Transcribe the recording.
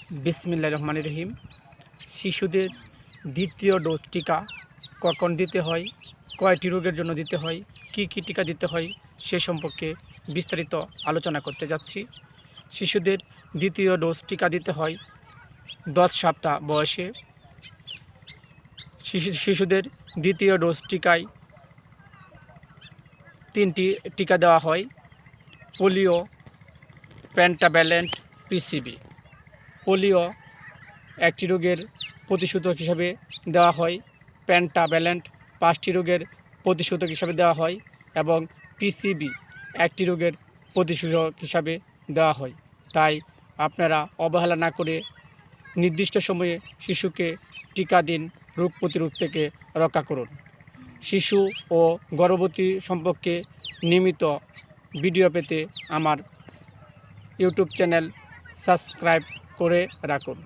বিসমিল্লাহির রহমানির রহিম। শিশুদের দ্বিতীয় ডোজ টিকা কখন দিতে হয়, কয়টি রোগের জন্য দিতে হয়, কি কি টিকা দিতে হয় সে সম্পর্কে বিস্তারিত আলোচনা করতে যাচ্ছি। শিশুদের দ্বিতীয় ডোজ টিকা দিতে হয় 10 সপ্তাহ বয়সে। শিশুদের দ্বিতীয় ডোজ টিকায় 3টি টিকা দেওয়া হয়: পোলিও, পেন্টাভ্যালেন্ট, পিসিবি। পোলিও একটি রোগের প্রতিষেধক হিসাবে দেওয়া হয়, পেন্টাভ্যালেন্ট 5টি রোগের প্রতিষেধক হিসাবে দেওয়া হয় এবং পিসিবি একটি রোগের প্রতিষেধক হিসাবে দেওয়া হয়। তাই আপনারা অবহেলা না করে নির্দিষ্ট সময়ে শিশুকে টিকা দিন, রোগ প্রতিরোধ থেকে রক্ষা করুন। শিশু ও গর্ভবতী সম্পর্কে নিয়মিত ভিডিও পেতে আমার ইউটিউব চ্যানেল সাবস্ক্রাইব করে রাখুন।